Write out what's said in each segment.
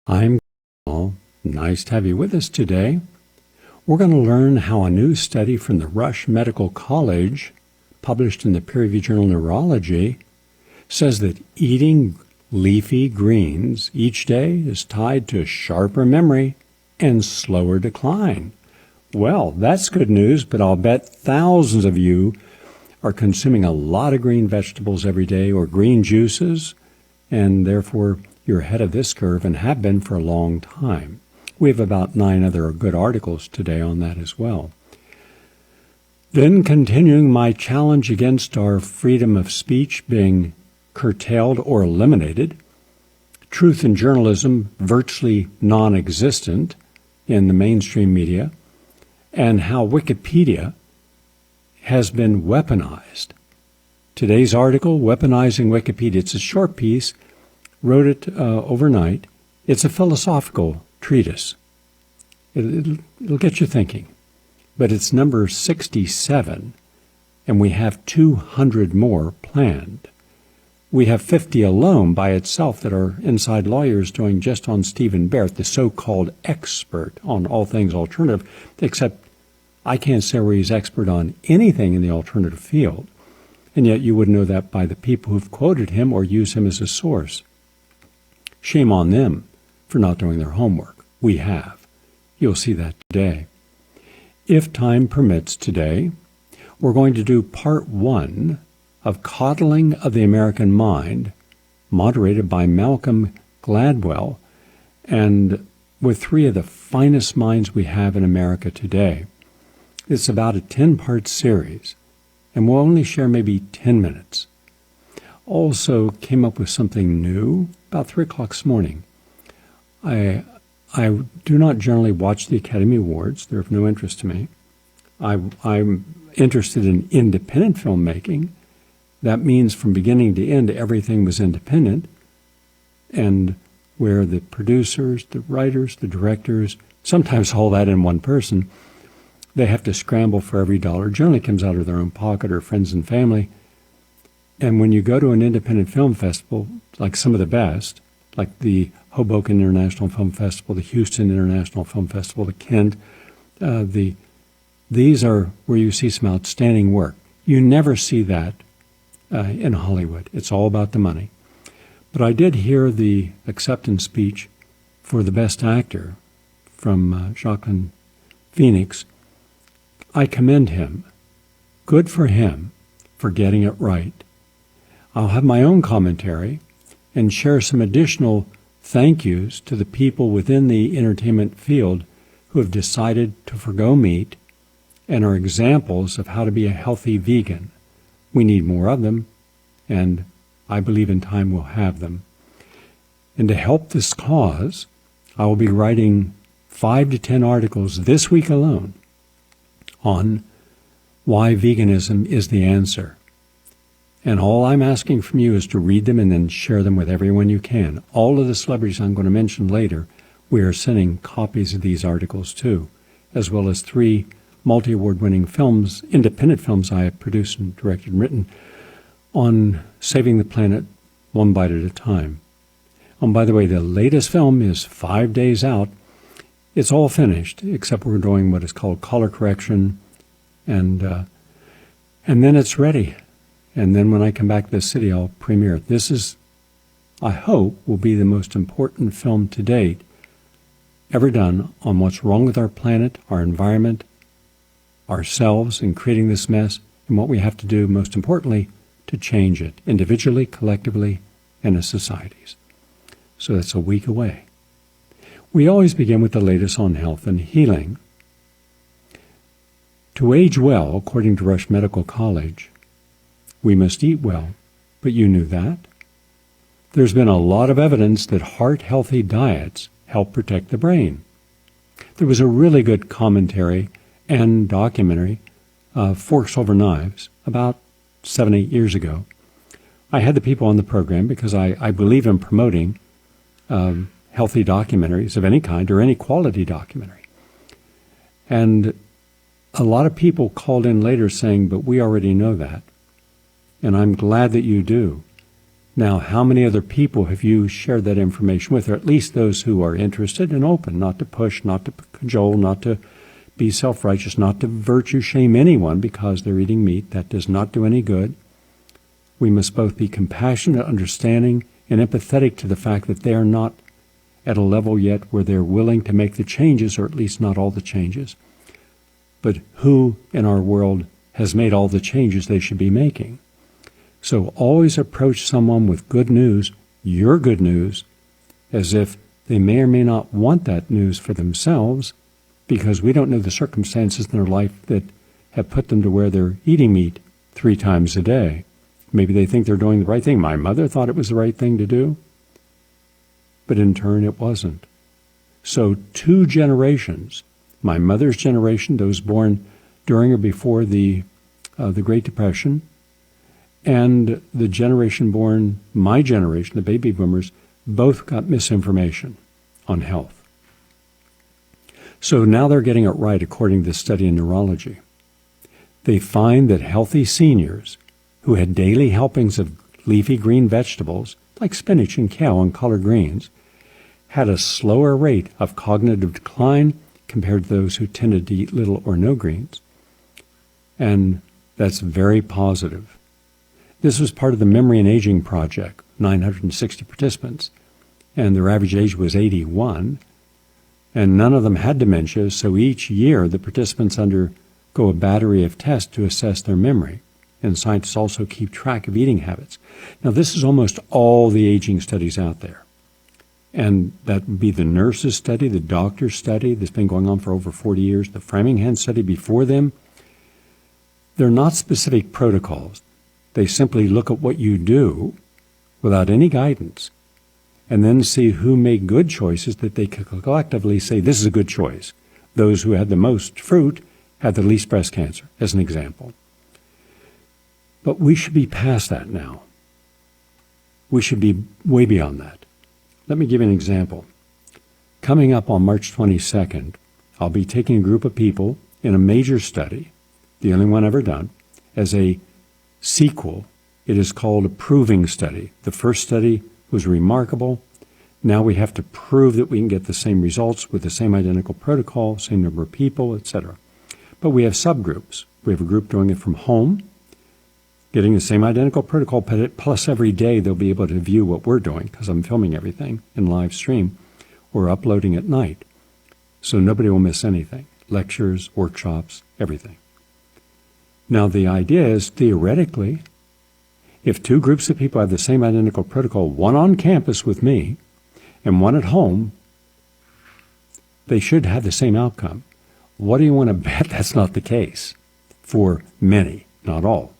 I'm Null. Nice to have you with us today. We're going to learn how a new study from the Rush Medical College, published in the peer-reviewed journal Neurology, says that eating leafy greens each day is tied to sharper memory and slower decline. Well, that's good news, but I'll bet thousands of you are consuming a lot of green vegetables every day or green juices, and therefore you're ahead of this curve and have been for a long time. We have about 9 other good articles today on that as well. Then continuing my challenge against our freedom of speech being curtailed or eliminated, truth in journalism virtually non-existent in the mainstream media, and how Wikipedia has been weaponized. Today's article, Weaponizing Wikipedia, it's a short piece, wrote it overnight. It's a philosophical treatise. It'll get you thinking. But it's number 67, and we have 200 more planned. We have 50 alone by itself that are inside lawyers doing just on Stephen Barrett, the so-called expert on all things alternative, except I can't say where he's expert on anything in the alternative field. And yet you would know that by the people who've quoted him or use him as a source. Shame on them for not doing their homework. We have. You'll see that today. If time permits today, we're going to do part 1 of Coddling of the American Mind, moderated by Malcolm Gladwell, and with 3 of the finest minds we have in America today. It's about a 10-part series, and we'll only share maybe 10 minutes. Also came up with something new about 3 o'clock this morning. I do not generally watch the Academy Awards. They're of no interest to me. I'm interested in independent filmmaking. That means from beginning to end, everything was independent, and where the producers, the writers, the directors, sometimes all that in one person, they have to scramble for every dollar. Generally comes out of their own pocket or friends and family. And when you go to an independent film festival, like some of the best, like the Hoboken International Film Festival, the Houston International Film Festival, the Kent, these are where you see some outstanding work. You never see that in Hollywood. It's all about the money. But I did hear the acceptance speech for the Best Actor from Joaquin Phoenix. I commend him. Good for him for getting it right. I'll have my own commentary and share some additional thank yous to the people within the entertainment field who have decided to forgo meat and are examples of how to be a healthy vegan. We need more of them, and I believe in time we'll have them. And to help this cause, I will be writing 5 to 10 articles this week alone on why veganism is the answer. And all I'm asking from you is to read them and then share them with everyone you can. All of the celebrities I'm going to mention later, we are sending copies of these articles to, as well as 3 multi-award-winning films, independent films I have produced and directed and written on saving the planet one bite at a time. And by the way, the latest film is 5 days out. It's all finished, except we're doing what is called color correction, and then it's ready. And then when I come back to the city, I'll premiere it. This is, I hope, will be the most important film to date ever done on what's wrong with our planet, our environment, ourselves in creating this mess, and what we have to do, most importantly, to change it, individually, collectively, and as societies. So that's a week away. We always begin with the latest on health and healing. To age well, according to Rush Medical College, we must eat well, but you knew that. There's been a lot of evidence that heart-healthy diets help protect the brain. There was a really good commentary and documentary, Forks Over Knives, about 7-8 years ago. I had the people on the program because I believe in promoting healthy documentaries of any kind or any quality documentary. And a lot of people called in later saying, but we already know that. And I'm glad that you do. Now, how many other people have you shared that information with, or at least those who are interested and open, not to push, not to cajole, not to be self-righteous, not to virtue shame anyone because they're eating meat? That does not do any good. We must both be compassionate, understanding, and empathetic to the fact that they are not at a level yet where they're willing to make the changes, or at least not all the changes. But who in our world has made all the changes they should be making? So always approach someone with good news, your good news, as if they may or may not want that news for themselves, because we don't know the circumstances in their life that have put them to where they're eating meat 3 times a day. Maybe they think they're doing the right thing. My mother thought it was the right thing to do, but in turn it wasn't. So 2 generations, my mother's generation, those born during or before the Great Depression, and the generation born, my generation, the baby boomers, both got misinformation on health. So now they're getting it right according to the study in neurology. They find that healthy seniors who had daily helpings of leafy green vegetables, like spinach and kale and collard greens, had a slower rate of cognitive decline compared to those who tended to eat little or no greens. And that's very positive. This was part of the Memory and Aging Project, 960 participants, and their average age was 81, and none of them had dementia, so each year the participants undergo a battery of tests to assess their memory, and scientists also keep track of eating habits. Now, this is almost all the aging studies out there, and that would be the nurses' study, the doctor's study that's been going on for over 40 years, the Framingham study before them. They're not specific protocols. They simply look at what you do without any guidance and then see who made good choices that they could collectively say, this is a good choice. Those who had the most fruit had the least breast cancer, as an example. But we should be past that now. We should be way beyond that. Let me give you an example. Coming up on March 22nd, I'll be taking a group of people in a major study, the only one ever done, as a sequel. It is called a proving study. The first study was remarkable. Now we have to prove that we can get the same results with the same identical protocol, same number of people, etc. But we have subgroups. We have a group doing it from home, getting the same identical protocol, plus every day they'll be able to view what we're doing, because I'm filming everything in live stream or uploading at night. So nobody will miss anything. Lectures, workshops, everything. Now, the idea is, theoretically, if 2 groups of people have the same identical protocol, one on campus with me and one at home, they should have the same outcome. What do you want to bet that's not the case for many, not all?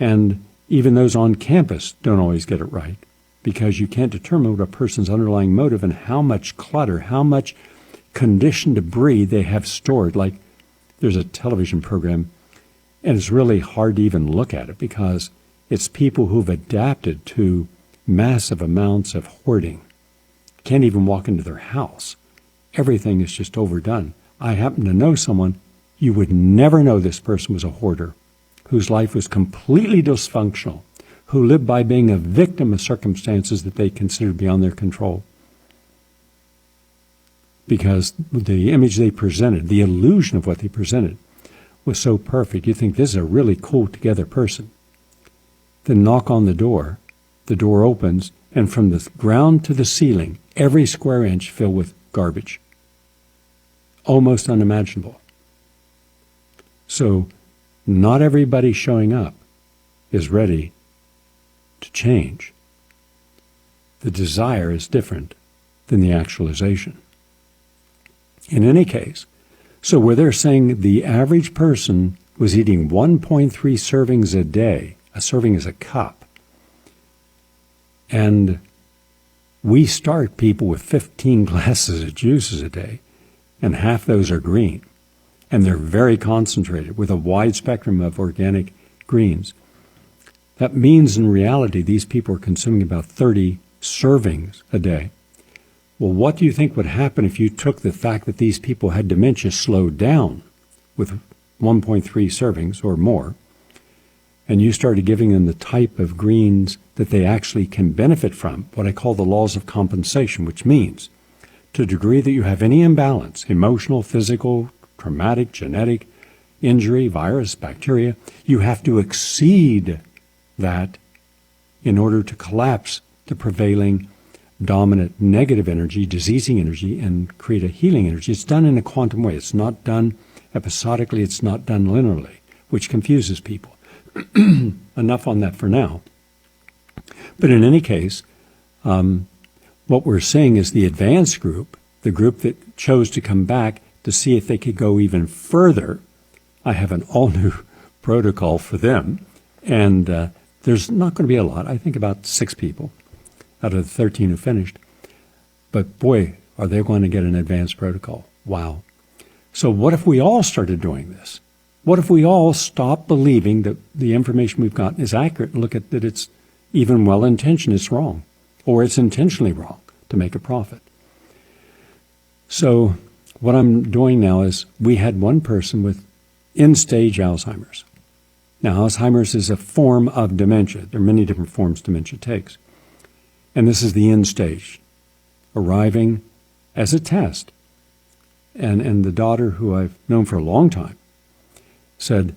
And even those on campus don't always get it right, because you can't determine what a person's underlying motive and how much clutter, how much conditioned debris they have stored. Like, there's a television program, and it's really hard to even look at it because it's people who've adapted to massive amounts of hoarding. Can't even walk into their house. Everything is just overdone. I happen to know someone, you would never know this person was a hoarder, whose life was completely dysfunctional, who lived by being a victim of circumstances that they considered beyond their control. Because the image they presented, the illusion of what they presented, was so perfect. You think this is a really cool together person. Then knock on the door opens, and from the ground to the ceiling, every square inch filled with garbage. Almost unimaginable. So not everybody showing up is ready to change. The desire is different than the actualization. In any case, so where they're saying the average person was eating 1.3 servings a day, a serving is a cup, and we start people with 15 glasses of juices a day, and half those are green, and they're very concentrated with a wide spectrum of organic greens. That means in reality these people are consuming about 30 servings a day. Well, what do you think would happen if you took the fact that these people had dementia slowed down with 1.3 servings or more, and you started giving them the type of greens that they actually can benefit from, what I call the laws of compensation, which means to the degree that you have any imbalance, emotional, physical, traumatic, genetic, injury, virus, bacteria, you have to exceed that in order to collapse the prevailing dominant negative energy, diseasing energy, and create a healing energy. It's done in a quantum way. It's not done episodically. It's not done linearly, which confuses people. Enough on that for now. But in any case, what we're saying is the advanced group, the group that chose to come back to see if they could go even further, I have an all-new protocol for them. And there's not going to be a lot. I think about 6 people out of the 13 who finished. But boy, are they going to get an advanced protocol. Wow. So what if we all started doing this? What if we all stop believing that the information we've gotten is accurate and look at that it's even well-intentioned, it's wrong, or it's intentionally wrong to make a profit? So what I'm doing now is we had one person with end-stage Alzheimer's. Now, Alzheimer's is a form of dementia. There are many different forms dementia takes. And this is the end stage, arriving as a test. And the daughter, who I've known for a long time, said,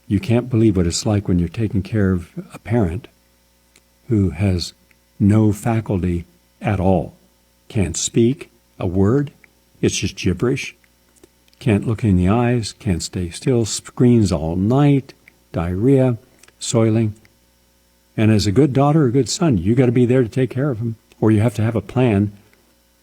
you can't believe what it's like when you're taking care of a parent who has no faculty at all. Can't speak a word. It's just gibberish. Can't look in the eyes. Can't stay still. Screams all night. Diarrhea. Soiling. And as a good daughter or good son, you got to be there to take care of them. Or you have to have a plan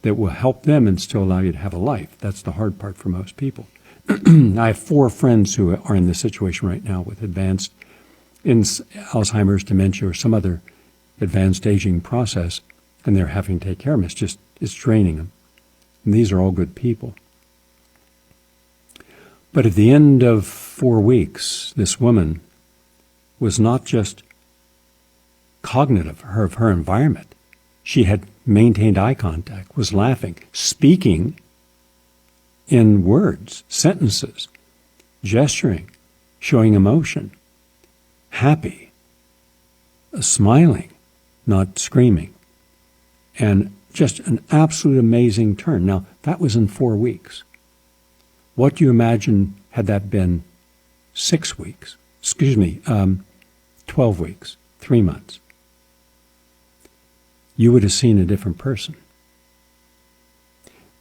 that will help them and still allow you to have a life. That's the hard part for most people. I have 4 friends who are in this situation right now with advanced Alzheimer's, dementia, or some other advanced aging process, and they're having to take care of them. It's draining them. And these are all good people. But at the end of 4 weeks, this woman was not just cognitive of her environment. She had maintained eye contact, was laughing, speaking in words, sentences, gesturing, showing emotion, happy, smiling, not screaming, and just an absolute amazing turn. Now, that was in 4 weeks. What do you imagine had that been 6 weeks? 12 weeks, 3 months. You would have seen a different person.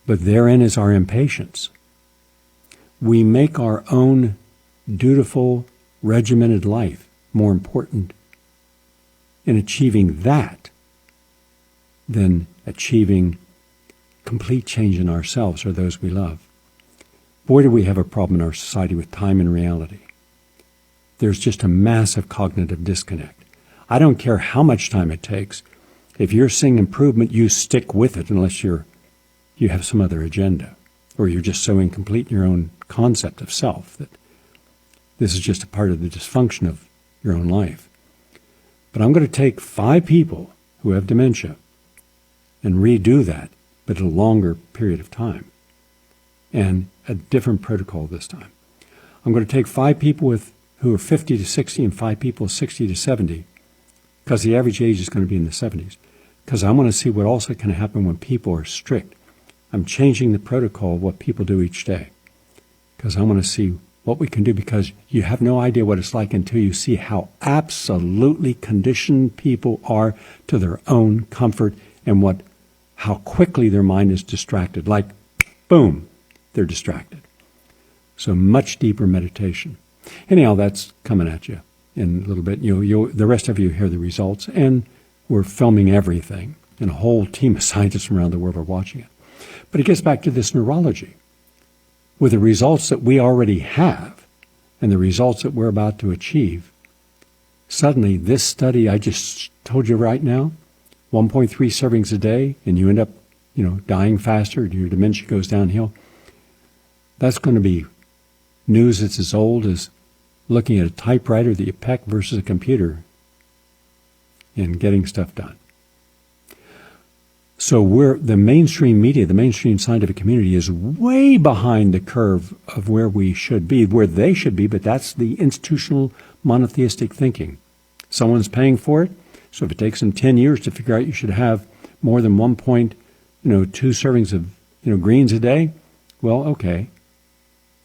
But therein is our impatience. We make our own dutiful, regimented life more important in achieving that than achieving complete change in ourselves or those we love. Boy, do we have a problem in our society with time and reality. There's just a massive cognitive disconnect. I don't care how much time it takes. If you're seeing improvement, you stick with it unless you have some other agenda, or you're just so incomplete in your own concept of self that this is just a part of the dysfunction of your own life. But I'm going to take 5 people who have dementia and redo that, but in a longer period of time, and a different protocol this time. I'm going to take 5 people who are 50 to 60 and 5 people 60 to 70, because the average age is going to be in the 70s, because I want to see what also can happen when people are strict. I'm changing the protocol of what people do each day, because I want to see what we can do, because you have no idea what it's like until you see how absolutely conditioned people are to their own comfort and how quickly their mind is distracted. Like, boom, they're distracted. So much deeper meditation. Anyhow, that's coming at you in a little bit. The rest of you hear the results, and we're filming everything, and a whole team of scientists from around the world are watching it. But it gets back to this neurology. With the results that we already have and the results that we're about to achieve, suddenly this study I just told you right now, 1.3 servings a day, and you end up, dying faster, your dementia goes downhill, that's going to be news that's as old as looking at a typewriter that you peck versus a computer and getting stuff done. So the mainstream media, the mainstream scientific community is way behind the curve of where we should be, where they should be, but that's the institutional monotheistic thinking. Someone's paying for it, so if it takes them 10 years to figure out you should have more than 1.2 servings of greens a day, well, okay.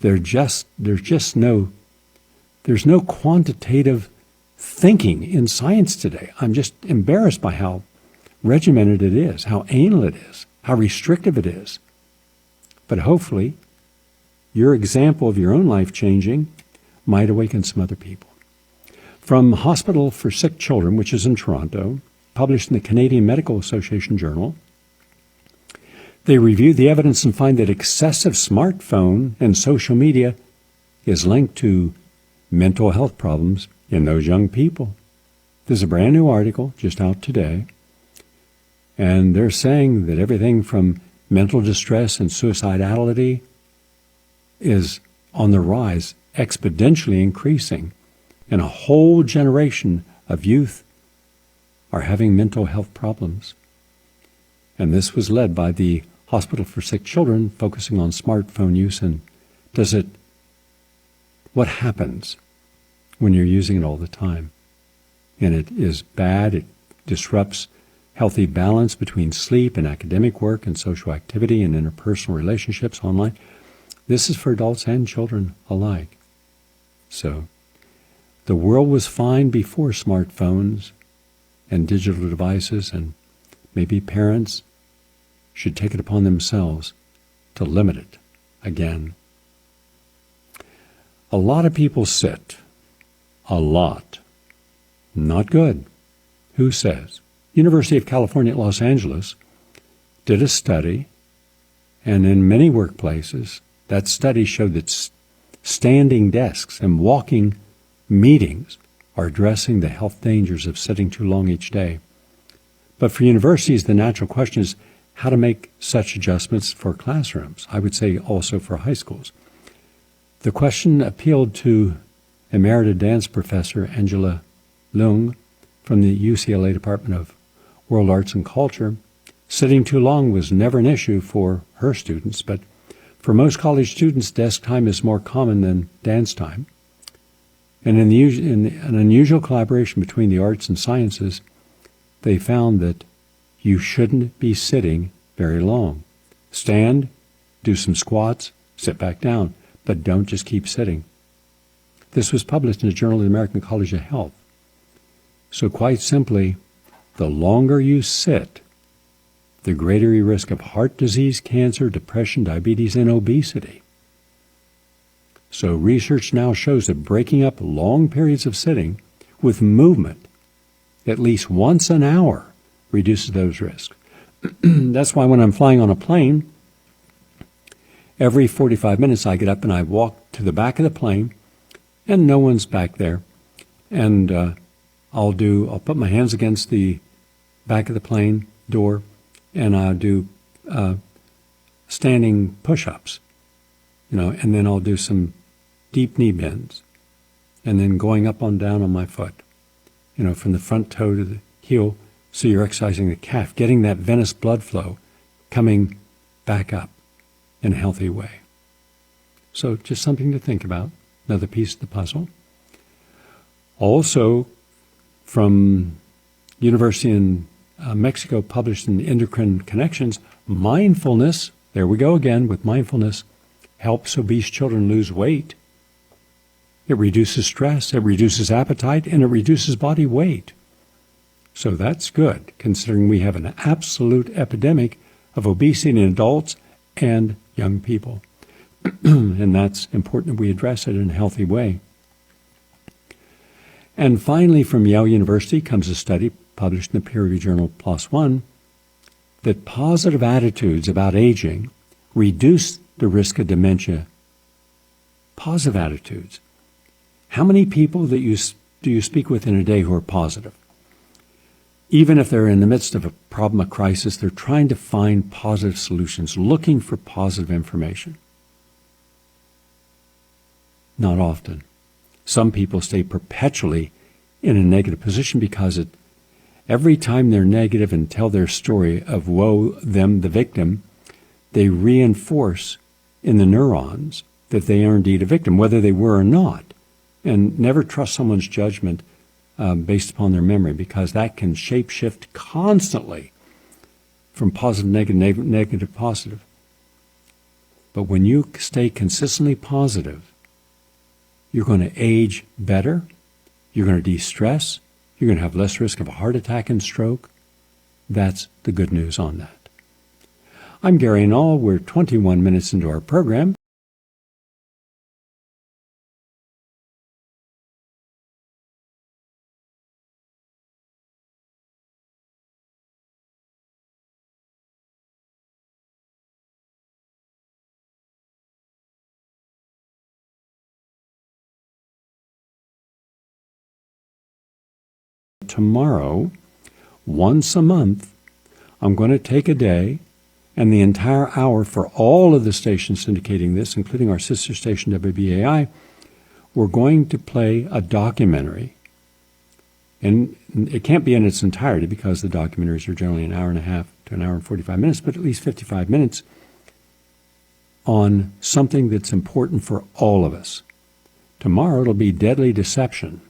There's no quantitative thinking in science today. I'm just embarrassed by how regimented it is, how anal it is, how restrictive it is. But hopefully, your example of your own life changing might awaken some other people. From Hospital for Sick Children, which is in Toronto, published in the Canadian Medical Association Journal, they reviewed the evidence and find that excessive smartphone and social media is linked to mental health problems in those young people. There's a brand new article just out today, and they're saying that everything from mental distress and suicidality is on the rise, exponentially increasing, and a whole generation of youth are having mental health problems. And this was led by the Hospital for Sick Children, focusing on smartphone use and what happens when you're using it all the time. And it is bad. It disrupts healthy balance between sleep and academic work and social activity and interpersonal relationships online. This is for adults and children alike. So the world was fine before smartphones and digital devices, and maybe parents should take it upon themselves to limit it again. A lot of people sit. A lot. Not good. Who says? University of California at Los Angeles did a study, and in many workplaces, that study showed that standing desks and walking meetings are addressing the health dangers of sitting too long each day. But for universities, the natural question is how to make such adjustments for classrooms. I would say also for high schools. The question appealed to Emerita dance professor Angela Leung from the UCLA Department of World Arts and Culture. Sitting too long was never an issue for her students, but for most college students, desk time is more common than dance time. And in an unusual collaboration between the arts and sciences, they found that you shouldn't be sitting very long. Stand, do some squats, sit back down, but don't just keep sitting. This was published in the Journal of the American College of Health. So quite simply, the longer you sit, the greater your risk of heart disease, cancer, depression, diabetes, and obesity. So research now shows that breaking up long periods of sitting with movement at least once an hour reduces those risks. That's why when I'm flying on a plane, every 45 minutes I get up and I walk to the back of the plane, and no one's back there. And I'll put my hands against the back of the plane door, and I'll do standing push-ups, and then I'll do some deep knee bends, and then going up and down on my foot, from the front toe to the heel, so you're exercising the calf, getting that venous blood flow coming back up in a healthy way. So just something to think about, another piece of the puzzle. Also, from University in Mexico, published in Endocrine Connections, mindfulness, there we go again with mindfulness, helps obese children lose weight. It reduces stress, it reduces appetite, and it reduces body weight. So that's good, considering we have an absolute epidemic of obesity in adults and young people. And that's important that we address it in a healthy way. And finally, from Yale University comes a study published in the peer-reviewed journal PLOS ONE that positive attitudes about aging reduce the risk of dementia. Positive attitudes. How many people do you speak with in a day who are positive? Even if they're in the midst of a problem, a crisis, they're trying to find positive solutions, looking for positive information. Not often. Some people stay perpetually in a negative position because Every time they're negative and tell their story of woe, them, the victim, they reinforce in the neurons that they are indeed a victim, whether they were or not. And never trust someone's judgment based upon their memory, because that can shape-shift constantly from positive, negative, negative, positive. But when you stay consistently positive, you're going to age better, you're going to de-stress, you're going to have less risk of a heart attack and stroke. That's the good news on that. I'm Gary Null. We're 21 minutes into our program. Tomorrow, once a month, I'm going to take a day and the entire hour for all of the stations syndicating this, including our sister station WBAI. We're going to play a documentary. And it can't be in its entirety because the documentaries are generally an hour and a half to an hour and 45 minutes, but at least 55 minutes on something that's important for all of us. Tomorrow it'll be deadly deception.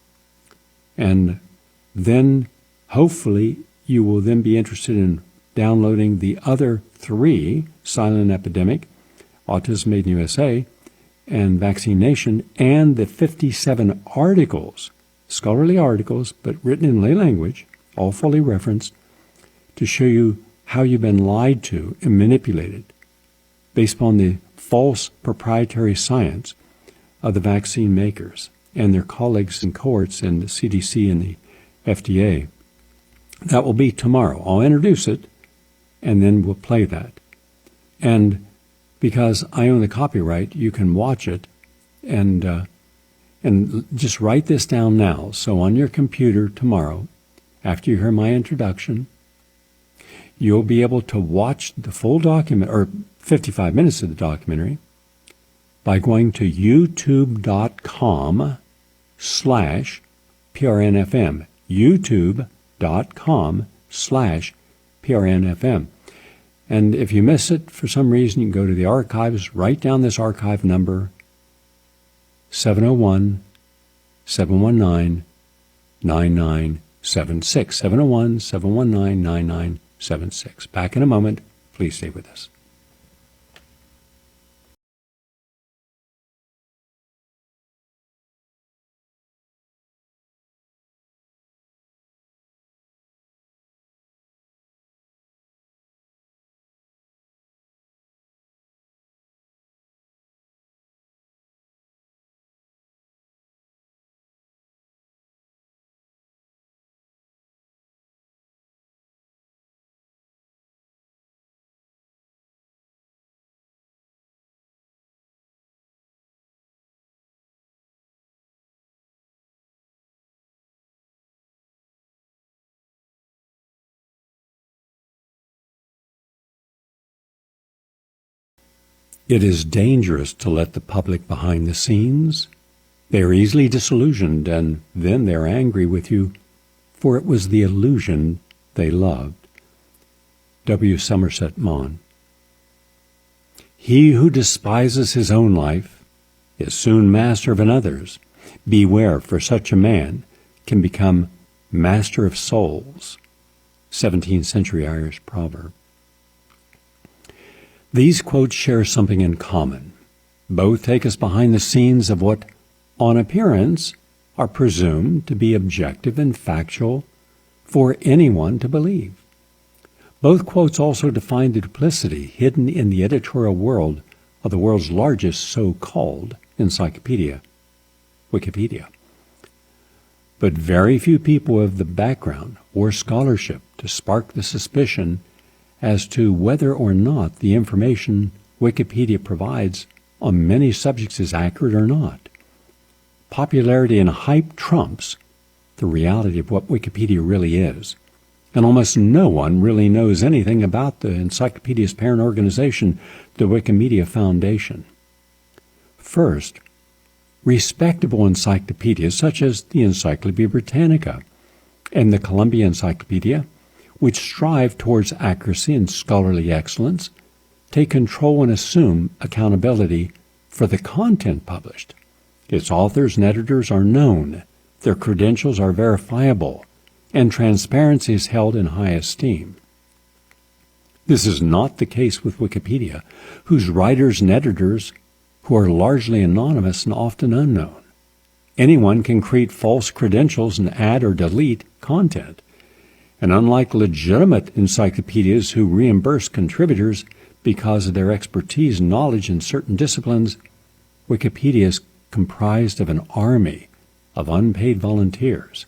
And then hopefully you will then be interested in downloading the other 3, Silent Epidemic, Autism Made in USA, and Vaccine Nation, and the 57 articles, scholarly articles, but written in lay language, all fully referenced, to show you how you've been lied to and manipulated based upon the false proprietary science of the vaccine makers and their colleagues and cohorts in the CDC and the FDA. That will be tomorrow. I'll introduce it, and then we'll play that. And because I own the copyright, you can watch it and just write this down now. So on your computer tomorrow, after you hear my introduction, you'll be able to watch the full document, or 55 minutes of the documentary, by going to youtube.com/PRNFM. youtube.com/PRNFM. And if you miss it for some reason, you can go to the archives, write down this archive number, 701-719-9976, 701-719-9976. Back in a moment. Please stay with us. It is dangerous to let the public behind the scenes. They are easily disillusioned, and then they're angry with you, for it was the illusion they loved. W. Somerset Maugham. He who despises his own life is soon master of another's. Beware, for such a man can become master of souls. 17th century Irish proverb. These quotes share something in common. Both take us behind the scenes of what, on appearance, are presumed to be objective and factual for anyone to believe. Both quotes also define the duplicity hidden in the editorial world of the world's largest so-called encyclopedia, Wikipedia. But very few people have the background or scholarship to spark the suspicion as to whether or not the information Wikipedia provides on many subjects is accurate or not. Popularity and hype trumps the reality of what Wikipedia really is, and almost no one really knows anything about the encyclopedia's parent organization, the Wikimedia Foundation. First, respectable encyclopedias such as the Encyclopedia Britannica and the Columbia Encyclopedia, which strive towards accuracy and scholarly excellence, take control and assume accountability for the content published. Its authors and editors are known, their credentials are verifiable, and transparency is held in high esteem. This is not the case with Wikipedia, whose writers and editors who are largely anonymous and often unknown. Anyone can create false credentials and add or delete content. And unlike legitimate encyclopedias who reimburse contributors because of their expertise and knowledge in certain disciplines, Wikipedia is comprised of an army of unpaid volunteers.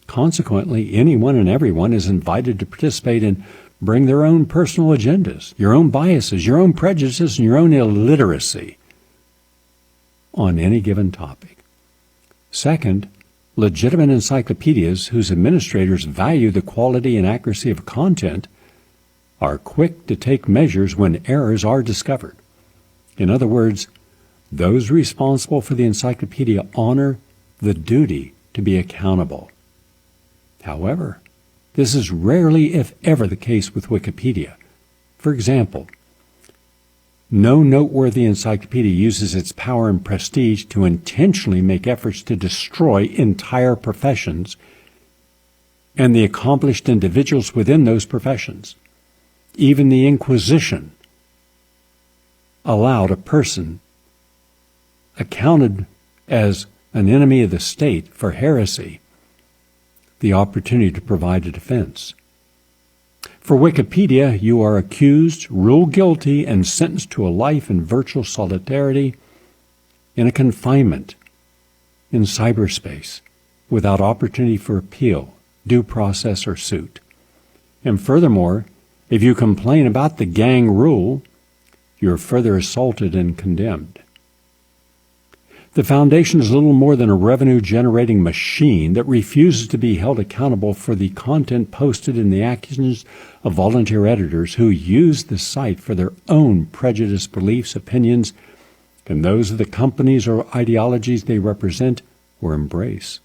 Consequently, anyone and everyone is invited to participate and bring their own personal agendas, your own biases, your own prejudices, and your own illiteracy on any given topic. Second, legitimate encyclopedias whose administrators value the quality and accuracy of content are quick to take measures when errors are discovered. In other words, those responsible for the encyclopedia honor the duty to be accountable. However, this is rarely, if ever, the case with Wikipedia. For example, no noteworthy encyclopedia uses its power and prestige to intentionally make efforts to destroy entire professions and the accomplished individuals within those professions. Even the Inquisition allowed a person accounted as an enemy of the state for heresy the opportunity to provide a defense. For Wikipedia, you are accused, ruled guilty, and sentenced to a life in virtual solidarity in a confinement in cyberspace without opportunity for appeal, due process, or suit. And furthermore, if you complain about the gang rule, you are further assaulted and condemned. The Foundation is little more than a revenue-generating machine that refuses to be held accountable for the content posted in the actions of volunteer editors who use the site for their own prejudiced beliefs, opinions, and those of the companies or ideologies they represent or embrace.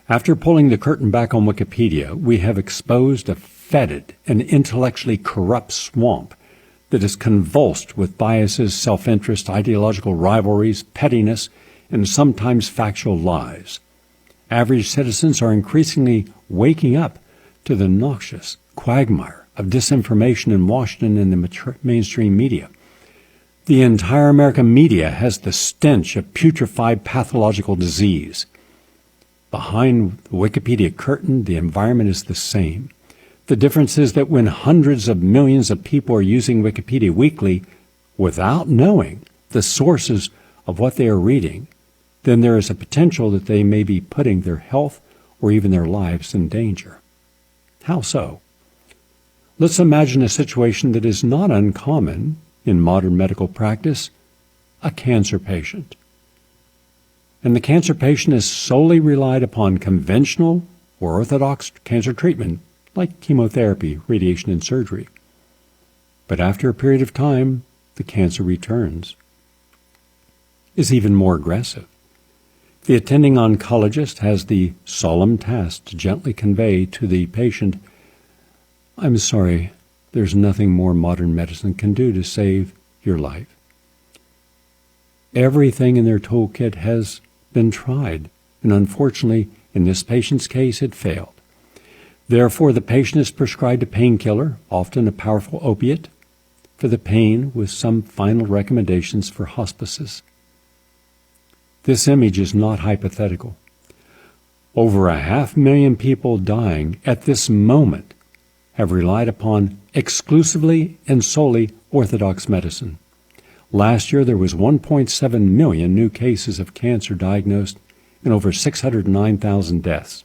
After pulling the curtain back on Wikipedia, we have exposed a fetid and intellectually corrupt swamp that is convulsed with biases, self-interest, ideological rivalries, pettiness, and sometimes factual lies. Average citizens are increasingly waking up to the noxious quagmire of disinformation in Washington and the mainstream media. The entire American media has the stench of putrefied pathological disease. Behind the Wikipedia curtain, the environment is the same. The difference is that when hundreds of millions of people are using Wikipedia weekly without knowing the sources of what they are reading, then there is a potential that they may be putting their health or even their lives in danger. How so? Let's imagine a situation that is not uncommon in modern medical practice, a cancer patient. And the cancer patient is solely relied upon conventional or orthodox cancer treatment like chemotherapy, radiation, and surgery. But after a period of time, the cancer returns, is even more aggressive. The attending oncologist has the solemn task to gently convey to the patient, "I'm sorry, there's nothing more modern medicine can do to save your life." Everything in their toolkit has been tried, and unfortunately, in this patient's case, it failed. Therefore, the patient is prescribed a painkiller, often a powerful opiate, for the pain with some final recommendations for hospices. This image is not hypothetical. Over 500,000 people dying at this moment have relied upon exclusively and solely orthodox medicine. Last year, there was 1.7 million new cases of cancer diagnosed and over 609,000 deaths.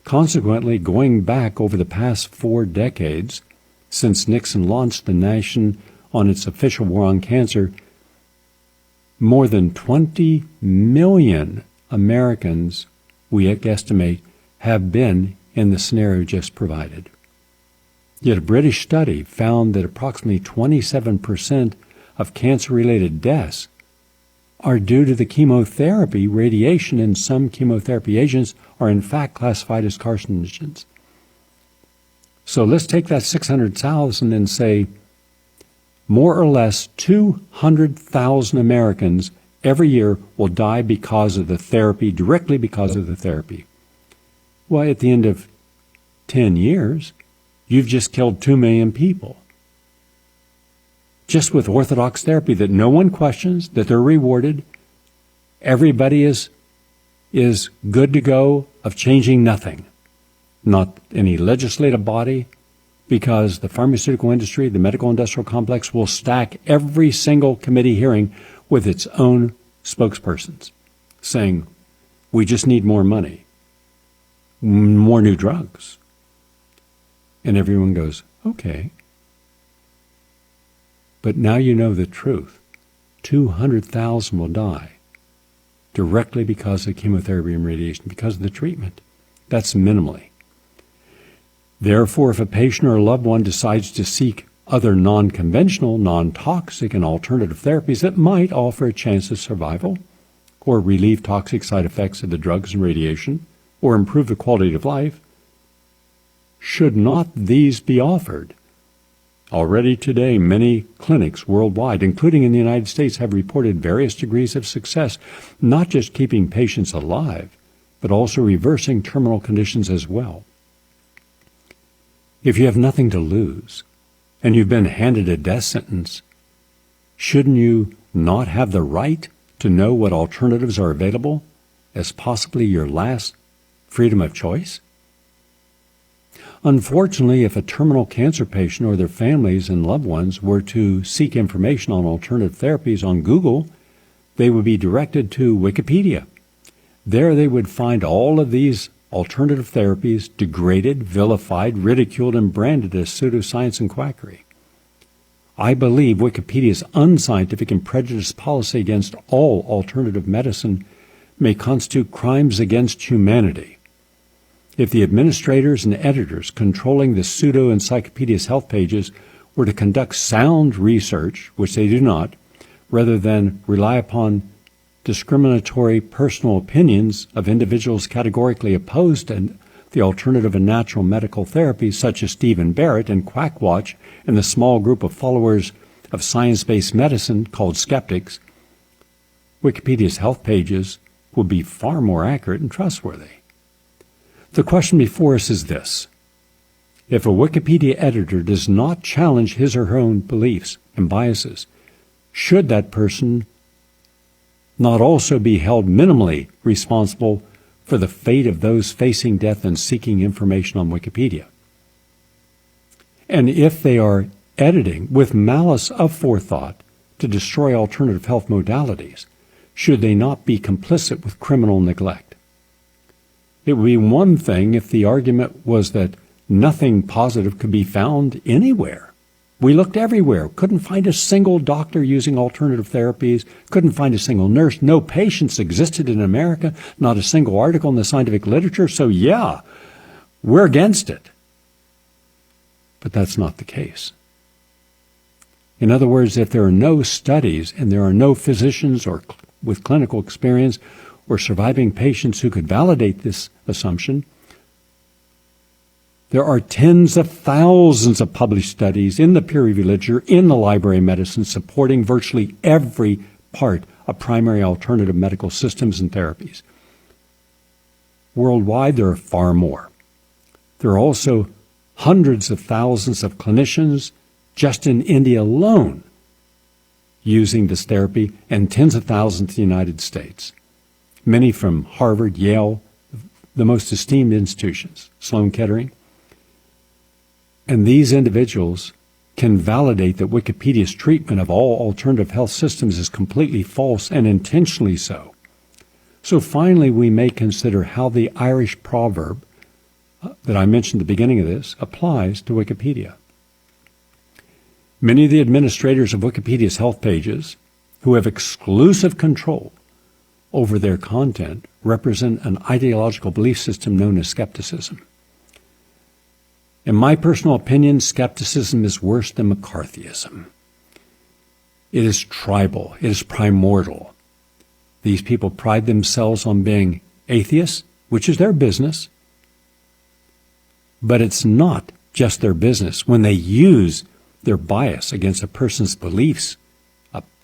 Consequently, going back over the past 4 decades, since Nixon launched the nation on its official war on cancer, more than 20 million Americans, we estimate, have been in the scenario just provided. Yet a British study found that approximately 27% of cancer-related deaths are due to the chemotherapy. Radiation and some chemotherapy agents are in fact classified as carcinogens. So let's take that 600,000 and say more or less 200,000 Americans every year will die because of the therapy, directly because of the therapy. Well, at the end of 10 years, you've just killed 2 million people. Just with orthodox therapy that no one questions, that they're rewarded. Everybody is good to go, of changing nothing. Not any legislative body, because the pharmaceutical industry, the medical industrial complex, will stack every single committee hearing with its own spokespersons, saying, we just need more money, more new drugs. And everyone goes, okay. But now you know the truth. 200,000 will die directly because of chemotherapy and radiation, because of the treatment. That's minimally. Therefore, if a patient or a loved one decides to seek other non-conventional, non-toxic, and alternative therapies that might offer a chance of survival, or relieve toxic side effects of the drugs and radiation, or improve the quality of life, should not these be offered? Already today, many clinics worldwide, including in the United States, have reported various degrees of success, not just keeping patients alive, but also reversing terminal conditions as well. If you have nothing to lose, and you've been handed a death sentence, shouldn't you not have the right to know what alternatives are available as possibly your last freedom of choice? Unfortunately, if a terminal cancer patient or their families and loved ones were to seek information on alternative therapies on Google, they would be directed to Wikipedia. There they would find all of these alternative therapies degraded, vilified, ridiculed, and branded as pseudoscience and quackery. I believe Wikipedia's unscientific and prejudiced policy against all alternative medicine may constitute crimes against humanity. If the administrators and editors controlling the pseudo-encyclopedia's health pages were to conduct sound research, which they do not, rather than rely upon discriminatory personal opinions of individuals categorically opposed to the alternative and natural medical therapies such as Stephen Barrett and Quackwatch and the small group of followers of science-based medicine called skeptics, Wikipedia's health pages would be far more accurate and trustworthy. The question before us is this. If a Wikipedia editor does not challenge his or her own beliefs and biases, should that person not also be held minimally responsible for the fate of those facing death and seeking information on Wikipedia? And if they are editing with malice aforethought to destroy alternative health modalities, should they not be complicit with criminal neglect? It would be one thing if the argument was that nothing positive could be found anywhere. We looked everywhere, couldn't find a single doctor using alternative therapies, couldn't find a single nurse, no patients existed in America, not a single article in the scientific literature, so yeah, we're against it. But that's not the case. In other words, if there are no studies and there are no physicians or with clinical experience or surviving patients who could validate this assumption, there are tens of thousands of published studies in the peer-reviewed literature, in the library of medicine, supporting virtually every part of primary alternative medical systems and therapies. Worldwide, there are far more. There are also hundreds of thousands of clinicians just in India alone using this therapy, and tens of thousands in the United States. Many from Harvard, Yale, the most esteemed institutions, Sloan Kettering. And these individuals can validate that Wikipedia's treatment of all alternative health systems is completely false and intentionally so. So finally, we may consider how the Irish proverb that I mentioned at the beginning of this applies to Wikipedia. Many of the administrators of Wikipedia's health pages, who have exclusive control over their content, represent an ideological belief system known as skepticism. In my personal opinion, skepticism is worse than McCarthyism. It is tribal. It is primordial. These people pride themselves on being atheists, which is their business. But it's not just their business when they use their bias against a person's beliefs,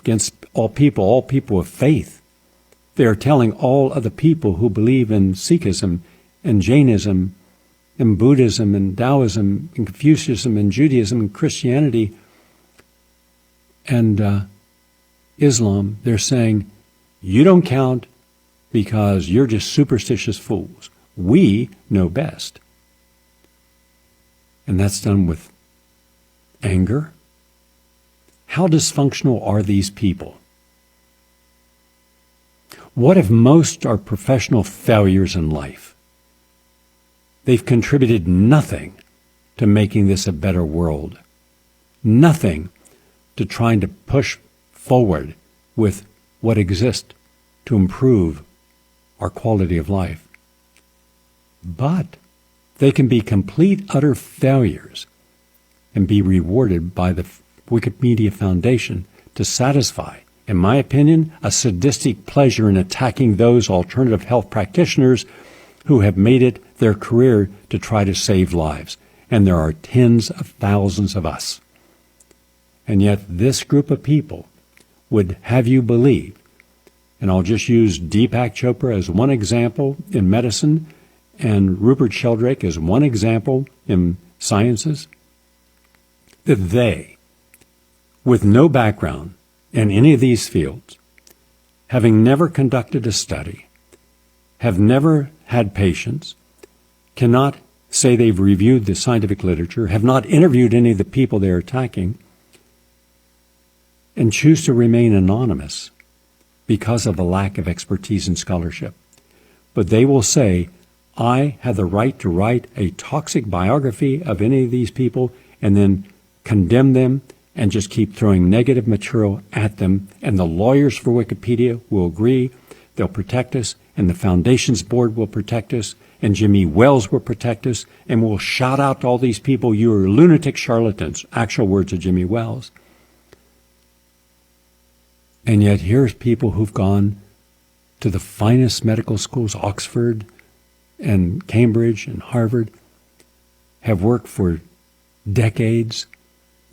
against all people of faith. They are telling all of the people who believe in Sikhism and Jainism and Buddhism and Taoism and Confucianism and Judaism and Christianity and Islam, they're saying, you don't count because you're just superstitious fools. We know best. And that's done with anger. How dysfunctional are these people? What if most are professional failures in life? They've contributed nothing to making this a better world. Nothing to trying to push forward with what exists to improve our quality of life. But they can be complete, utter failures and be rewarded by the Wikimedia Foundation to satisfy, in my opinion, a sadistic pleasure in attacking those alternative health practitioners who have made it their career to try to save lives. And there are tens of thousands of us. And yet this group of people would have you believe, and I'll just use Deepak Chopra as one example in medicine and Rupert Sheldrake as one example in sciences, that they, with no background in any of these fields, having never conducted a study, have never had patients, cannot say they've reviewed the scientific literature, have not interviewed any of the people they're attacking, and choose to remain anonymous because of a lack of expertise and scholarship. But they will say, I have the right to write a toxic biography of any of these people and then condemn them and just keep throwing negative material at them. And the lawyers for Wikipedia will agree, they'll protect us, and the Foundation's board will protect us, and Jimmy Wells will protect us, and we'll shout out to all these people, you are lunatic charlatans, actual words of Jimmy Wells. And yet here's people who've gone to the finest medical schools, Oxford and Cambridge and Harvard, have worked for decades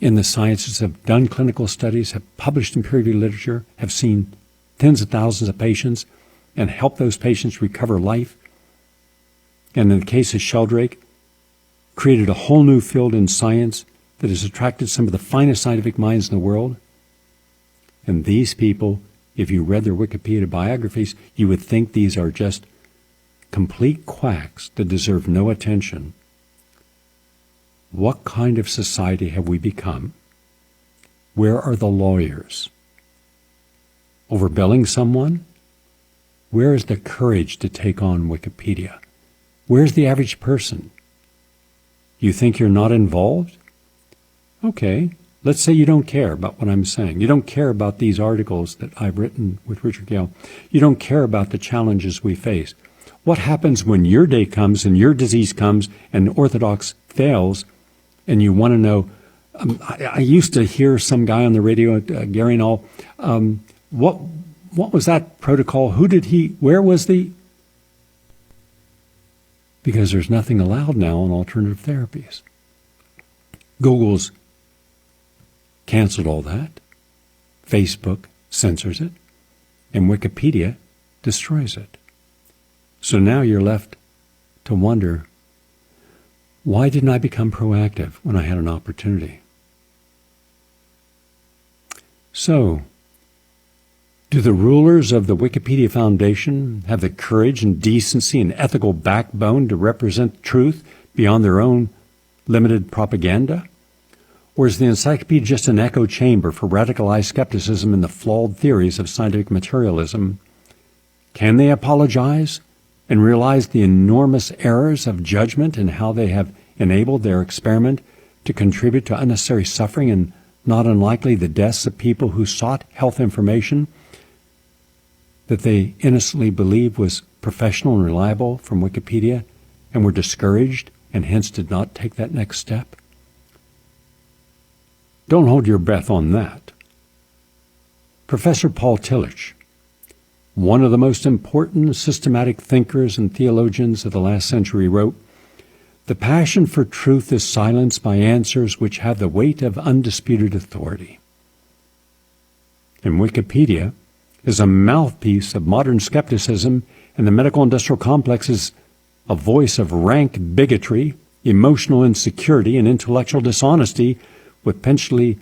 in the sciences, have done clinical studies, have published in peer-reviewed literature, have seen tens of thousands of patients and helped those patients recover life. And in the case of Sheldrake, created a whole new field in science that has attracted some of the finest scientific minds in the world. And these people, if you read their Wikipedia biographies, you would think these are just complete quacks that deserve no attention. What kind of society have we become? Where are the lawyers? Overbilling someone? Where is the courage to take on Wikipedia? Where's the average person? You think you're not involved? Okay, let's say you don't care about what I'm saying. You don't care about these articles that I've written with Richard Gale. You don't care about the challenges we face. What happens when your day comes and your disease comes and Orthodox fails and you want to know? I used to hear some guy on the radio, Gary Null, what was that protocol? Where was the? Because there's nothing allowed now on alternative therapies. Google's canceled all that. Facebook censors it. And Wikipedia destroys it. So now you're left to wonder, why didn't I become proactive when I had an opportunity? So, do the rulers of the Wikipedia Foundation have the courage and decency and ethical backbone to represent truth beyond their own limited propaganda? Or is the encyclopedia just an echo chamber for radicalized skepticism and the flawed theories of scientific materialism? Can they apologize and realize the enormous errors of judgment and how they have enabled their experiment to contribute to unnecessary suffering and not unlikely the deaths of people who sought health information that they innocently believed was professional and reliable from Wikipedia and were discouraged and hence did not take that next step? Don't hold your breath on that. Professor Paul Tillich one of the most important systematic thinkers and theologians of the last century, wrote, "The passion for truth is silenced by answers which have the weight of undisputed authority." And Wikipedia is a mouthpiece of modern skepticism, and the medical industrial complex is a voice of rank bigotry, emotional insecurity, and intellectual dishonesty, with potentially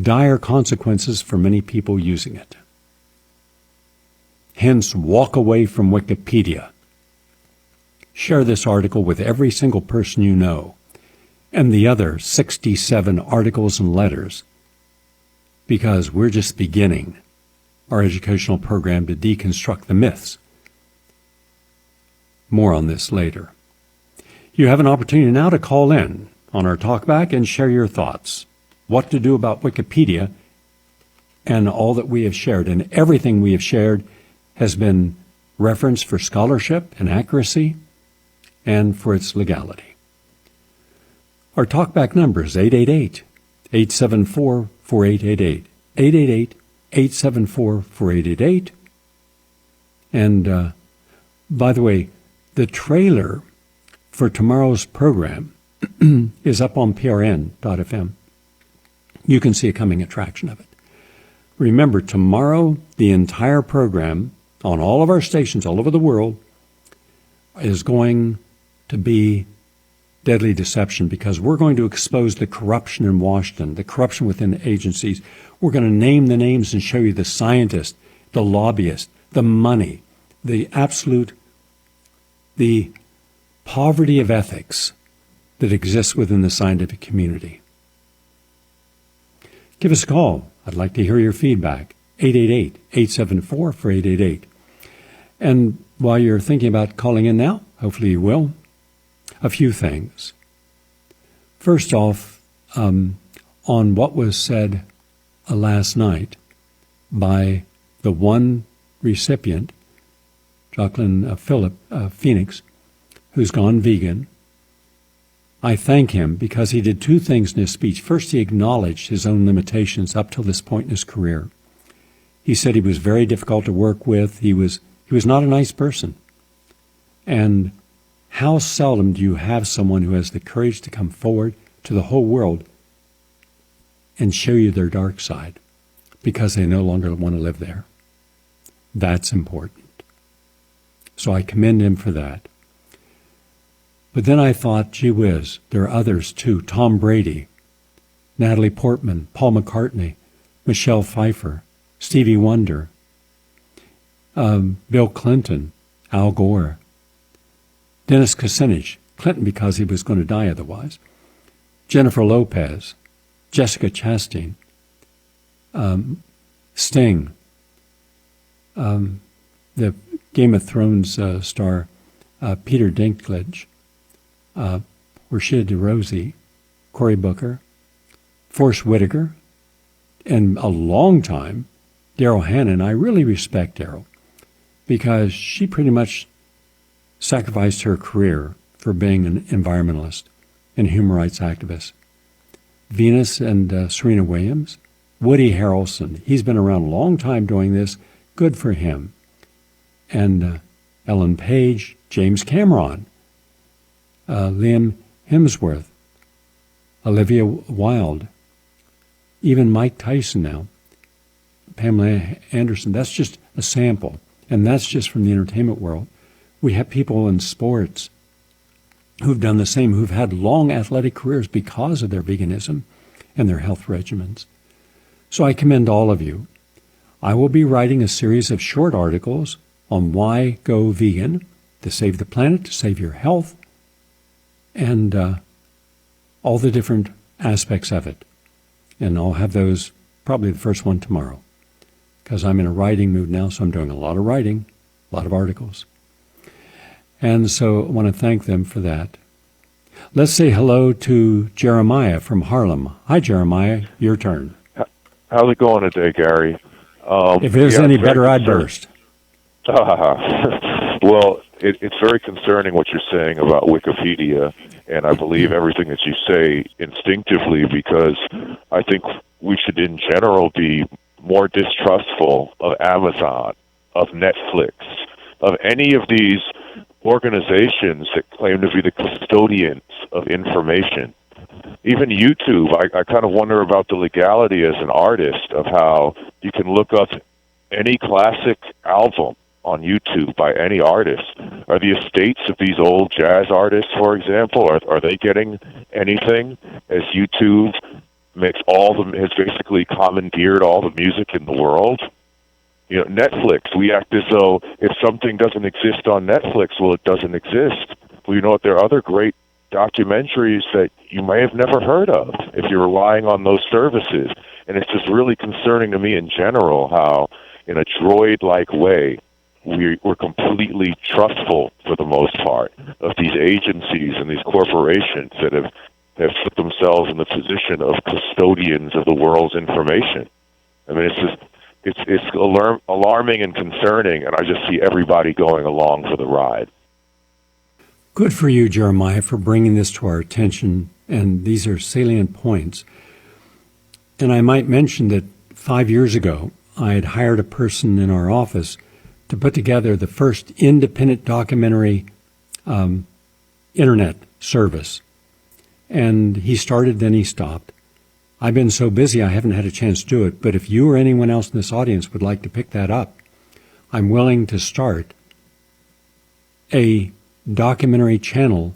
dire consequences for many people using it. Hence, walk away from Wikipedia. Share this article with every single person you know, and the other 67 articles and letters, because we're just beginning our educational program to deconstruct the myths. More on this later. You have an opportunity now to call in on our talkback and share your thoughts. What to do about Wikipedia and all that we have shared. And everything we have shared has been referenced for scholarship and accuracy and for its legality. Our talkback number is 888-874-4888. 888-874-4888. And by the way, the trailer for tomorrow's program is up on prn.fm. You can see a coming attraction of it. Remember, tomorrow, the entire program on all of our stations all over the world is going to be deadly deception, because we're going to expose the corruption in Washington, the corruption within agencies. We're going to name the names and show you the scientists, the lobbyists, the money, the poverty of ethics that exists within the scientific community. Give us a call. I'd like to hear your feedback. 888-874-4888. And while you're thinking about calling in now, hopefully you will, a few things. First off, on what was said last night by the one recipient, Jacqueline Phoenix, who's gone vegan, I thank him because he did two things in his speech. First, he acknowledged his own limitations up till this point in his career. He said he was very difficult to work with. He was not a nice person. And how seldom do you have someone who has the courage to come forward to the whole world and show you their dark side because they no longer want to live there? That's important. So I commend him for that. But then I thought, gee whiz, there are others too. Tom Brady, Natalie Portman, Paul McCartney, Michelle Pfeiffer, Stevie Wonder, Bill Clinton, Al Gore, Dennis Kucinich, Clinton because he was going to die otherwise, Jennifer Lopez, Jessica Chastain, Sting, the Game of Thrones star Peter Dinklage, Rashida DeRosie, Cory Booker, Forrest Whitaker, and a long time, Daryl Hannah. I really respect Daryl because she pretty much sacrificed her career for being an environmentalist and human rights activist. Venus and Serena Williams, Woody Harrelson, he's been around a long time doing this, good for him. And Ellen Page, James Cameron, Liam Hemsworth, Olivia Wilde, even Mike Tyson now, Pamela Anderson. That's just a sample, and that's just from the entertainment world. We have people in sports who've done the same, who've had long athletic careers because of their veganism and their health regimens. So I commend all of you. I will be writing a series of short articles on why go vegan, to save the planet, to save your health, and all the different aspects of it. And I'll have those, probably the first one tomorrow, because I'm in a writing mood now, so I'm doing a lot of writing, a lot of articles. And so I want to thank them for that. Let's say hello to Jeremiah from Harlem. Hi, Jeremiah. Your turn. How's it going today, Gary? If it was any better, I'd burst. Well, it's very concerning what you're saying about Wikipedia, and I believe everything that you say instinctively, because I think we should in general be more distrustful of Amazon of Netflix, of any of these organizations that claim to be the custodians of information. Even YouTube, I kind of wonder about the legality as an artist of how you can look up any classic album on YouTube by any artist. Are the estates of these old jazz artists, for example, are they getting anything as YouTube has basically commandeered all the music in the world? You know, Netflix, we act as though if something doesn't exist on Netflix, well, it doesn't exist. Well, you know what, there are other great documentaries that you may have never heard of if you're relying on those services. And it's just really concerning to me in general how, in a droid-like way, we're completely trustful, for the most part, of these agencies and these corporations that have put themselves in the position of custodians of the world's information. I mean, it's alarming and concerning, and I just see everybody going along for the ride. Good for you, Jeremiah, for bringing this to our attention, and these are salient points. And I might mention that 5 years ago, I had hired a person in our office to put together the first independent documentary internet service. And he started, then he stopped. I've been so busy I haven't had a chance to do it, but if you or anyone else in this audience would like to pick that up, I'm willing to start a documentary channel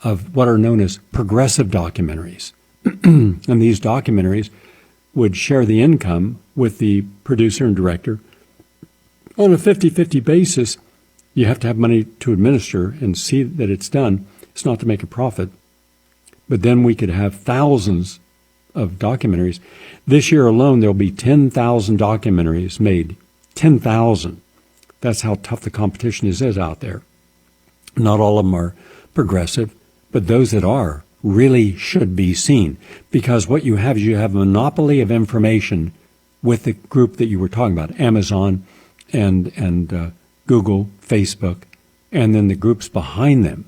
of what are known as progressive documentaries. And these documentaries would share the income with the producer and director on a 50-50 basis. You have to have money to administer and see that it's done. It's not to make a profit. But then we could have thousands of documentaries. This year alone, there'll be 10,000 documentaries made. 10,000. That's how tough the competition is out there. Not all of them are progressive, but those that are really should be seen. Because what you have is you have a monopoly of information with the group that you were talking about, Amazon and Google, Facebook, and then the groups behind them.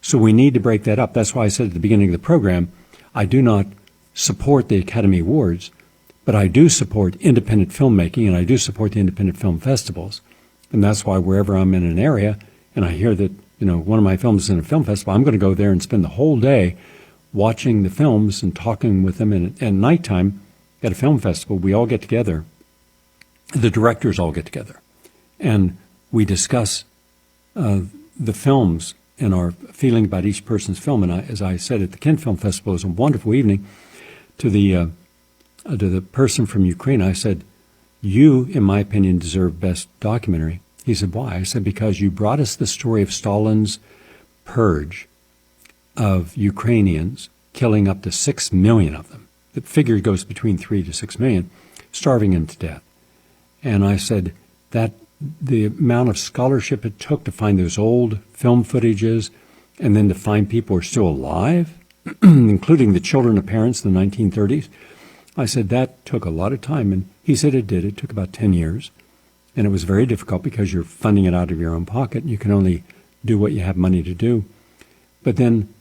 So we need to break that up. That's why I said at the beginning of the program, I do not support the Academy Awards, but I do support independent filmmaking, and I do support the independent film festivals. And that's why wherever I'm in an area and I hear that, one of my films is in a film festival, I'm going to go there and spend the whole day watching the films and talking with them. And at nighttime at a film festival, we all get together. The directors all get together. And we discuss the films and our feeling about each person's film. And as I said at the Kent Film Festival, it was a wonderful evening. To the person from Ukraine, I said, you, in my opinion, deserve Best Documentary. He said, why? I said, because you brought us the story of Stalin's purge of Ukrainians, killing up to 6 million of them. The figure goes between 3 to 6 million, starving them to death. And I said that the amount of scholarship it took to find those old film footages and then to find people who are still alive, including the children of parents in the 1930s, I said that took a lot of time. And he said it did. It took about 10 years. And it was very difficult because you're funding it out of your own pocket. And you can only do what you have money to do. But then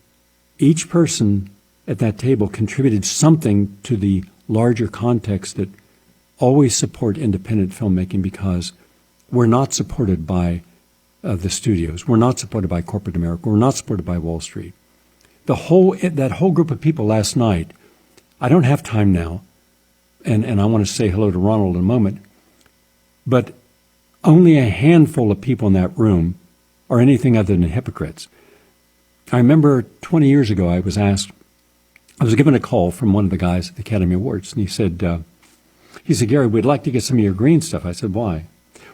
each person at that table contributed something to the larger context that always support independent filmmaking, because we're not supported by the studios. We're not supported by corporate America. We're not supported by Wall Street. That whole group of people last night, I don't have time now, and I want to say hello to Ronald in a moment, but only a handful of people in that room are anything other than hypocrites. I remember 20 years ago I was given a call from one of the guys at the Academy Awards, and he said, Gary, we'd like to get some of your green stuff. I said, why?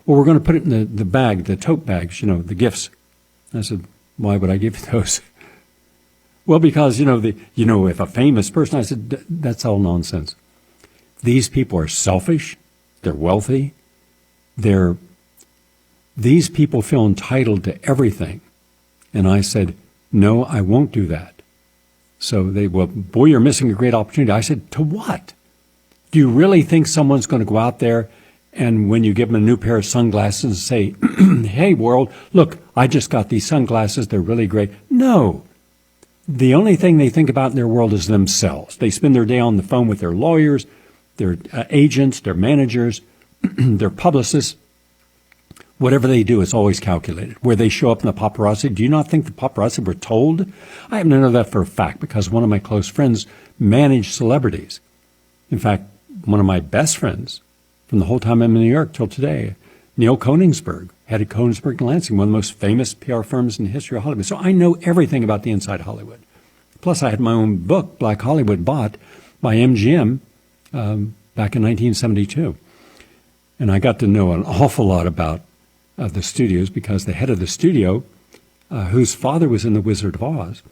Well, we're going to put it in the bag, the tote bags, the gifts. I said, why would I give you those? Well, because, if a famous person, I said, that's all nonsense. These people are selfish. They're wealthy. These people feel entitled to everything. And I said, no, I won't do that. So boy, you're missing a great opportunity. I said, to what? Do you really think someone's going to go out there and when you give them a new pair of sunglasses say, hey, world, look, I just got these sunglasses. They're really great. No. The only thing they think about in their world is themselves. They spend their day on the phone with their lawyers, their agents, their managers, their publicists, Whatever they do, it's always calculated. Where they show up in the paparazzi, do you not think the paparazzi were told? I happen to know that for a fact because one of my close friends managed celebrities. In fact, one of my best friends from the whole time I'm in New York till today, Neil Koenigsberg, headed Koenigsberg and Lansing, one of the most famous PR firms in the history of Hollywood. So I know everything about the inside Hollywood. Plus, I had my own book, Black Hollywood, bought by MGM back in 1972. And I got to know an awful lot about the studios because the head of the studio, whose father was in The Wizard of Oz,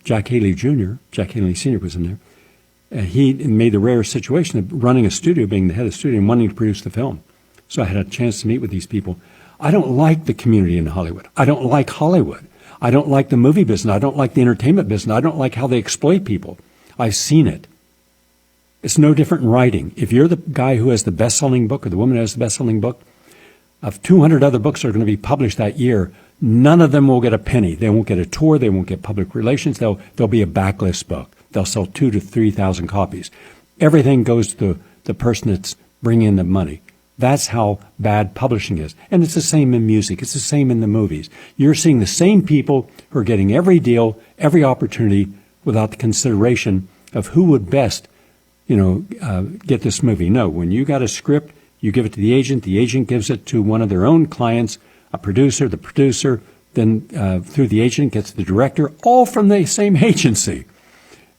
Jack Haley Jr., Jack Haley Sr. was in there. He made the rare situation of running a studio, being the head of the studio, and wanting to produce the film. So I had a chance to meet with these people. I don't like the community in Hollywood. I don't like Hollywood. I don't like the movie business. I don't like the entertainment business. I don't like how they exploit people. I've seen it. It's no different in writing. If you're the guy who has the best-selling book or the woman who has the best-selling book, of 200 other books that are going to be published that year, none of them will get a penny. They won't get a tour. They won't get public relations. They'll be a backlist book. They'll sell 2,000 to 3,000 copies. Everything goes to the person that's bringing in the money. That's how bad publishing is. And it's the same in music. It's the same in the movies. You're seeing the same people who are getting every deal, every opportunity without the consideration of who would best, get this movie. No, when you got a script, you give it to the agent gives it to one of their own clients, a producer, the producer, then through the agent gets the director, all from the same agency.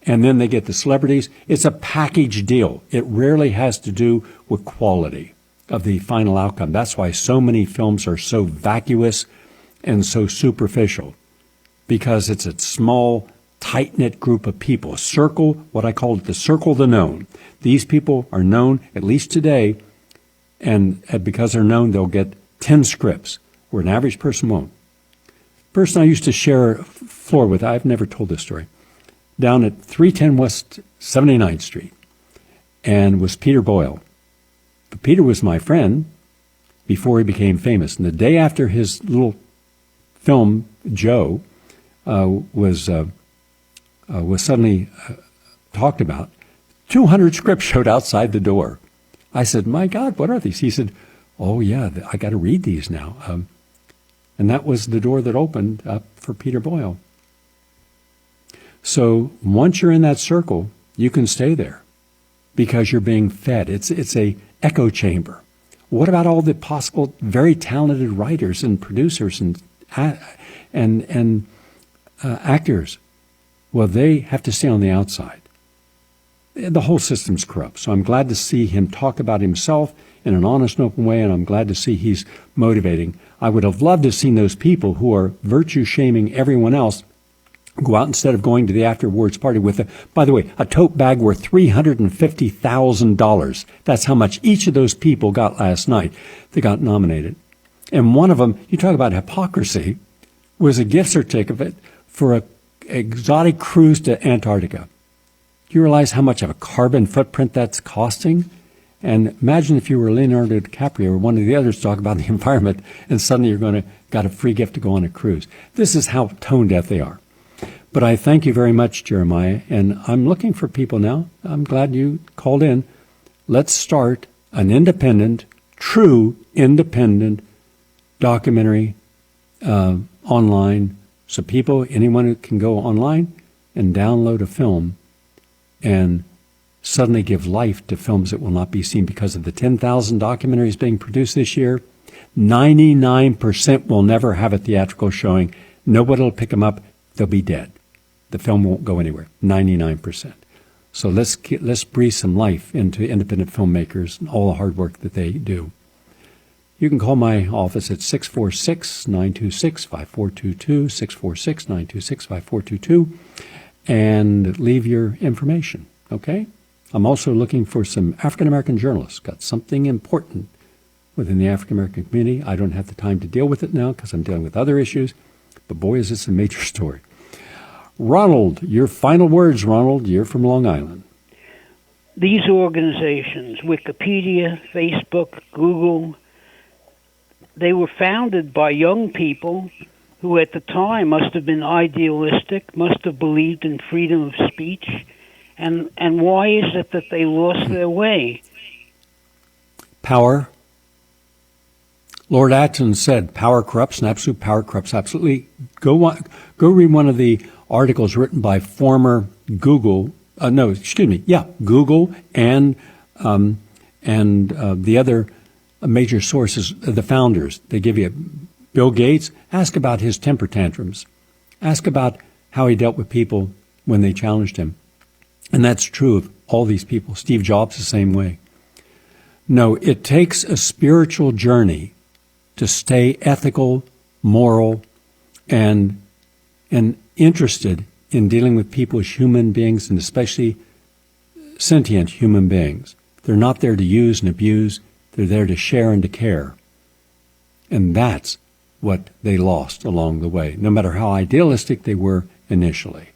And then they get the celebrities. It's a package deal. It rarely has to do with quality of the final outcome. That's why so many films are so vacuous and so superficial, because it's a small, tight-knit group of people. Circle, what I call it, the circle of the known. These people are known, at least today, and because they're known, they'll get 10 scripts, where an average person won't. Person I used to share a floor with, I've never told this story, down at 310 West 79th Street, and was Peter Boyle. But Peter was my friend before he became famous. And the day after his little film, Joe, was suddenly talked about, 200 scripts showed outside the door. I said, my God, what are these? He said, oh, yeah, I got to read these now. And that was the door that opened up for Peter Boyle. So once you're in that circle, you can stay there because you're being fed. It's a echo chamber. What about all the possible very talented writers and producers and actors? Well, they have to stay on the outside. The whole system's corrupt. So I'm glad to see him talk about himself in an honest and open way, and I'm glad to see he's motivating. I would have loved to have seen those people who are virtue shaming everyone else go out instead of going to the afterwards party with, by the way, a tote bag worth $350,000. That's how much each of those people got last night. They got nominated. And one of them, you talk about hypocrisy, was a gift certificate for an exotic cruise to Antarctica. Do you realize how much of a carbon footprint that's costing? And imagine if you were Leonardo DiCaprio or one of the others talk about the environment, and suddenly you're got a free gift to go on a cruise. This is how tone deaf they are. But I thank you very much, Jeremiah, and I'm looking for people now. I'm glad you called in. Let's start an independent, true independent documentary online, so anyone who can go online and download a film and suddenly give life to films that will not be seen. Because of the 10,000 documentaries being produced this year, 99% will never have a theatrical showing. Nobody will pick them up. They'll be dead. The film won't go anywhere, 99%. So let's breathe some life into independent filmmakers and all the hard work that they do. You can call my office at 646-926-5422, 646-926-5422, and leave your information, okay? I'm also looking for some African-American journalists. Got something important within the African-American community. I don't have the time to deal with it now because I'm dealing with other issues, but boy, is this a major story. Ronald, your final words, Ronald. You're from Long Island. These organizations, Wikipedia, Facebook, Google, they were founded by young people who at the time must have been idealistic, must have believed in freedom of speech. And why is it that they lost their way? Power. Lord Acton said, "Power corrupts, and absolute power corrupts absolutely." Go read one of the articles written by former Google. Google and the other major sources, the founders. They give you Bill Gates. Ask about his temper tantrums. Ask about how he dealt with people when they challenged him. And that's true of all these people. Steve Jobs the same way. No, it takes a spiritual journey to stay ethical, moral, and interested in dealing with people as human beings, and especially sentient human beings. They're not there to use and abuse. They're there to share and to care. And that's what they lost along the way, no matter how idealistic they were initially.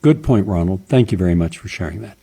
Good point, Ronald. Thank you very much for sharing that.